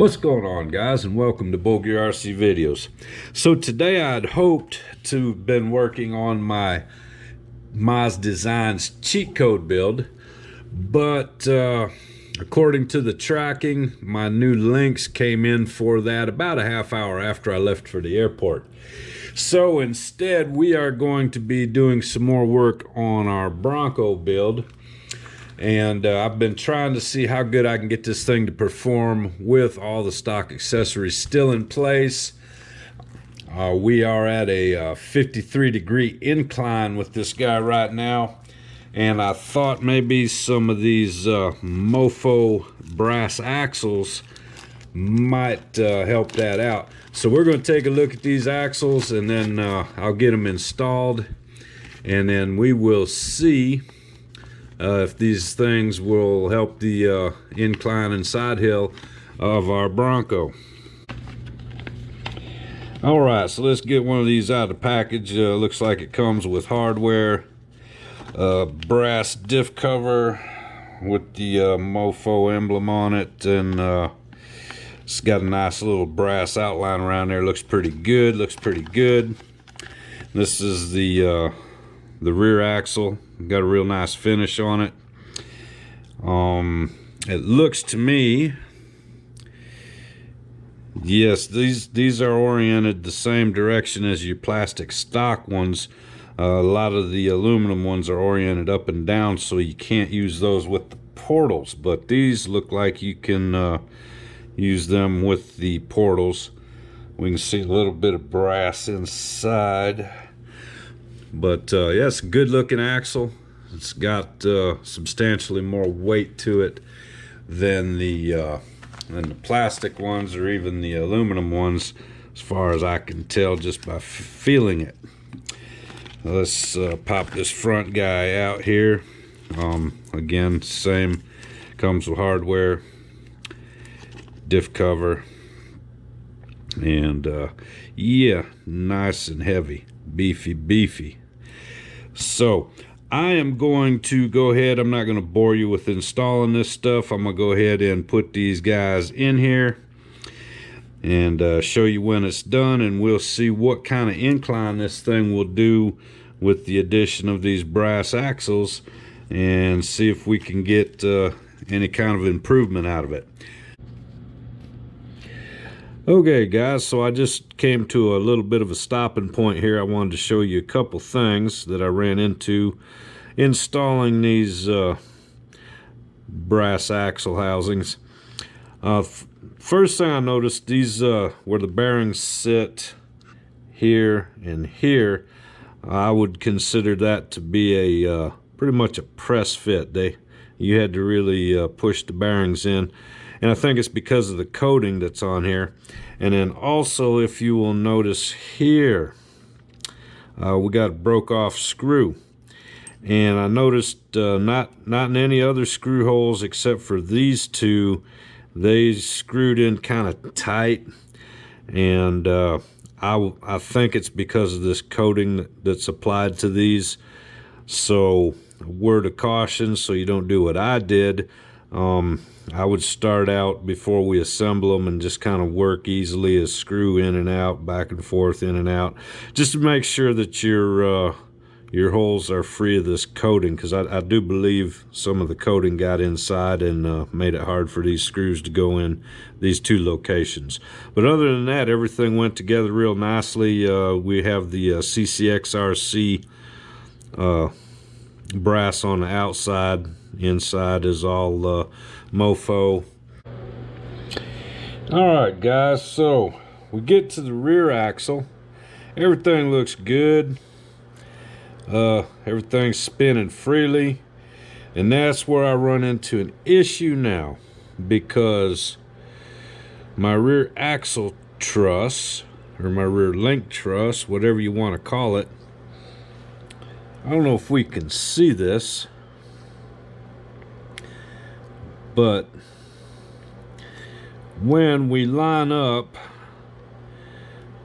What's going on, guys, and welcome to bullgearrc videos. So today I'd hoped to have been working on my Mize Designs cheat code build, but according to the tracking, my new links came in for that about a half hour after I left for the airport. So instead we are going to be doing some more work on our Bronco build. And I've been trying to see how good I can get this thing to perform with all the stock accessories still in place. We are at a 53-degree incline with this guy right now. And I thought maybe some of these MOFO brass axles might help that out. So we're going to take a look at these axles, and then I'll get them installed. And then we will see if these things will help the incline and side hill of our Bronco. Alright, so let's get one of these out of the package. Looks like it comes with hardware, brass diff cover with the MOFO emblem on it, and it's got a nice little brass outline around there. Looks pretty good, This is the rear axle. Got a real nice finish on it. It looks to me, yes, these are oriented the same direction as your plastic stock ones. A lot of the aluminum ones are oriented up and down, so you can't use those with the portals, but these look like you can use them with the portals. We can see a little bit of brass inside. But yeah, it's a good looking axle. It's got substantially more weight to it than the plastic ones or even the aluminum ones, as far as I can tell just by feeling it. Let's pop this front guy out here. Again, same, comes with hardware, diff cover, and yeah, nice and heavy, beefy. So I am going to go ahead, I'm not going to bore you with installing this stuff. I'm going to go ahead and put these guys in here and show you when it's done, and we'll see what kind of incline this thing will do with the addition of these brass axles, and see if we can get any kind of improvement out of it. Okay guys, so I just came to a little bit of a stopping point here. I wanted to show you a couple things that I ran into installing these brass axle housings. First thing I noticed, these where the bearings sit here and here, I would consider that to be a pretty much a press fit. You had to really push the bearings in. And I think it's because of the coating that's on here. And then also, if you will notice here, we got a broke off screw. And I noticed not in any other screw holes except for these two, they screwed in kind of tight. And I think it's because of this coating that's applied to these. So, word of caution, so you don't do what I did. I would start out before we assemble them and just kind of work easily as screw in and out, back and forth, in and out, just to make sure that your holes are free of this coating, because I do believe some of the coating got inside and made it hard for these screws to go in these two locations. But other than that, everything went together real nicely. We have the CCXRC brass on the outside. Inside is all MOFO. Alright guys, so we get to the rear axle. Everything looks good. Everything's spinning freely. And that's where I run into an issue now, because my rear axle truss, or my rear link truss, whatever you want to call it, I don't know if we can see this, but when we line up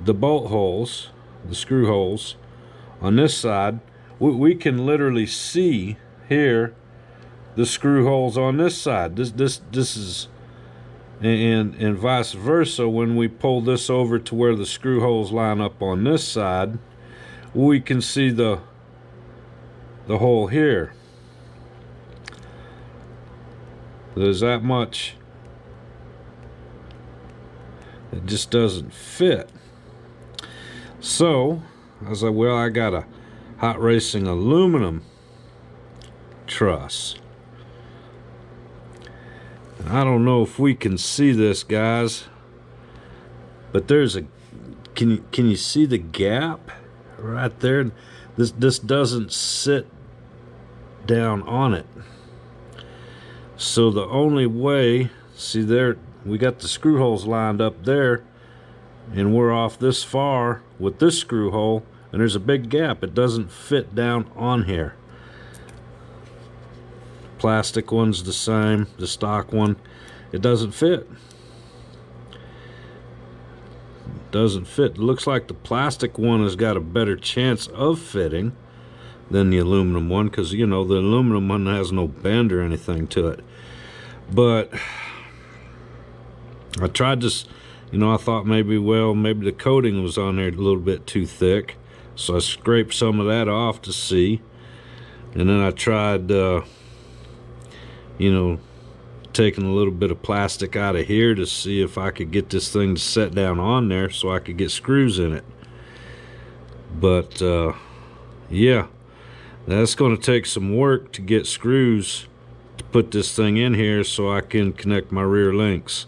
the bolt holes, the screw holes on this side, we can literally see here the screw holes on this side. This is and vice versa. When we pull this over to where the screw holes line up on this side, we can see the hole here. There's that much. It just doesn't fit. So I was like, well, I got a hot racing aluminum truss. I don't know if we can see this, guys, but there's a, can you see the gap right there? This doesn't sit down on it. So the only way, see there, we got the screw holes lined up there, and we're off this far with this screw hole, and there's a big gap. It doesn't fit down on here. Plastic one's the same, the stock one, it doesn't fit. Doesn't fit. It looks like the plastic one has got a better chance of fitting than the aluminum one, because you know the aluminum one has no bend or anything to it. But I tried this, you know, I thought maybe, well, maybe the coating was on there a little bit too thick, so I scraped some of that off to see. And then I tried you know, taking a little bit of plastic out of here to see if I could get this thing to set down on there so I could get screws in it. But yeah, that's going to take some work to get screws to put this thing in here so I can connect my rear links.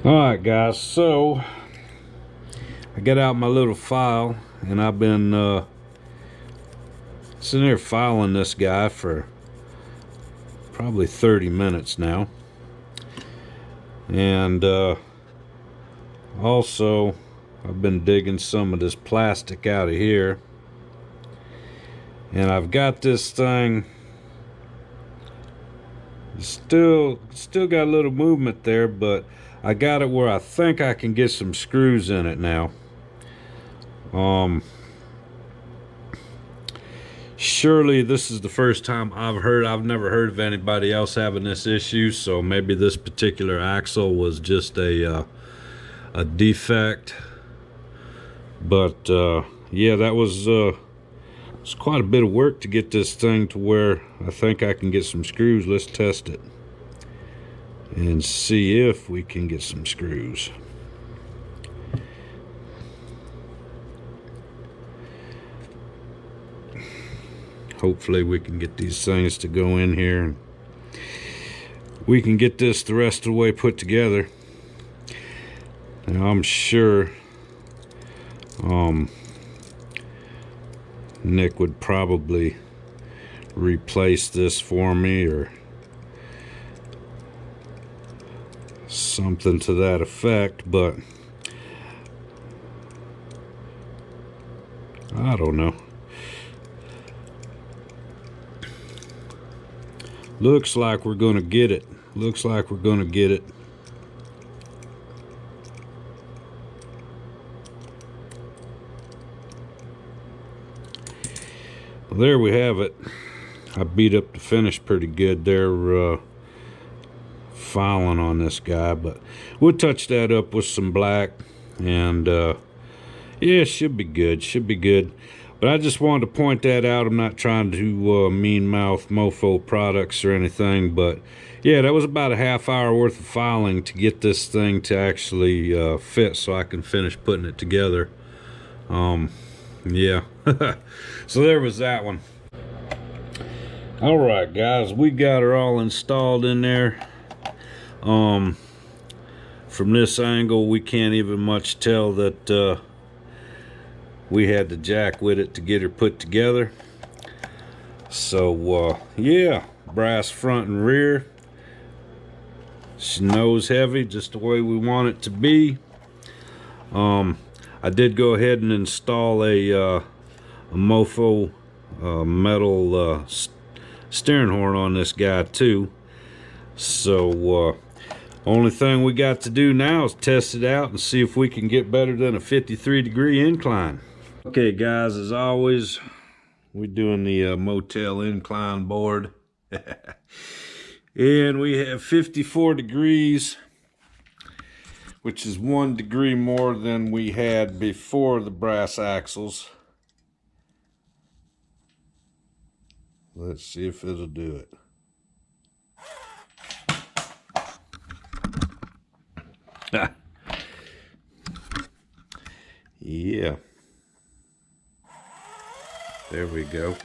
Alright guys, so I got out my little file, and I've been sitting here filing this guy for probably 30 minutes now. And also I've been digging some of this plastic out of here, and I've got this thing still got a little movement there, but I got it where I think I can get some screws in it now. Surely this is the first time I've never heard of anybody else having this issue, so maybe this particular axle was just a defect. But yeah, that was it's quite a bit of work to get this thing to where I think I can get some screws. Let's test it and see if we can get some screws. Hopefully we can get these things to go in here and we can get this the rest of the way put together. Now I'm sure Nick would probably replace this for me or something to that effect, but I don't know. Looks like we're gonna get it. Looks like we're gonna get it. Well, there we have it. I beat up the finish pretty good there, filing on this guy, but we'll touch that up with some black, and yeah, should be good, should be good. But I just wanted to point that out. I'm not trying to mean mouth MOFO products or anything, but yeah, that was about a half hour worth of filing to get this thing to actually fit so I can finish putting it together. Yeah. So there was that one. All right guys, we got her all installed in there. From this angle we can't even much tell that we had to jack with it to get her put together. So yeah, brass front and rear. She nose heavy, just the way we want it to be. I did go ahead and install a MOFO metal steering horn on this guy too. So only thing we got to do now is test it out and see if we can get better than a 53-degree incline. Okay guys, as always, we're doing the motel incline board. And we have 54 degrees, which is 1 degree more than we had before the brass axles. Let's see if it'll do it. Yeah. There we go.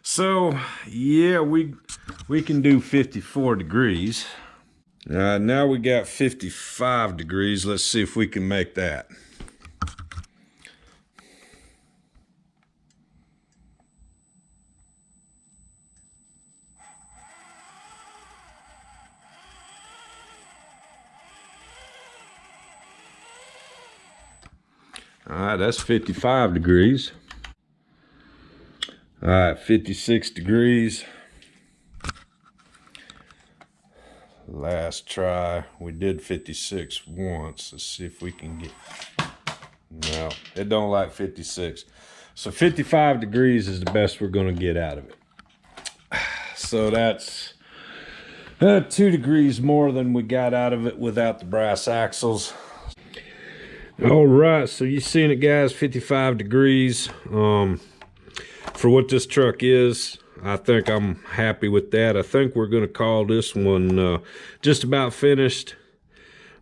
So yeah, we can do 54 degrees. Now we got 55 degrees. Let's see if we can make that. All right, that's 55 degrees. All right, 56 degrees. Last try, we did 56 once. Let's see if we can get, no, it don't like 56. So 55 degrees is the best we're gonna get out of it. So that's 2 degrees more than we got out of it without the brass axles. All right, so you seen it, guys, 55 degrees. For what this truck is, I think I'm happy with that. I think we're gonna call this one just about finished.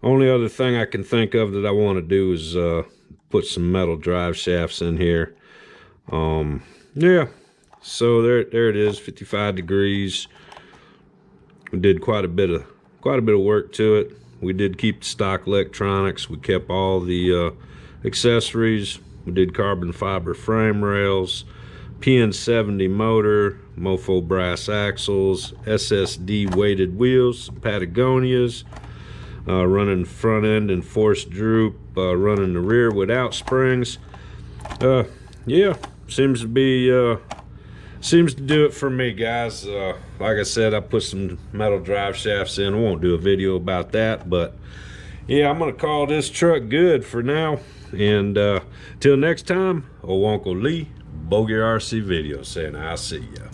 Only other thing I can think of that I want to do is put some metal drive shafts in here. Yeah, so there it is, 55 degrees. We did quite a bit of work to it. We did keep the stock electronics. We kept all the accessories. We did carbon fiber frame rails, PN70 motor, MOFO brass axles, SSD weighted wheels, Patagonias, running the front end and forced droop, running the rear without springs. Yeah, seems to do it for me, guys. Like I said, I put some metal drive shafts in. I won't do a video about that, but yeah, I'm gonna call this truck good for now. And till next time, old Uncle Lee, bullgearrc video, saying I'll see ya.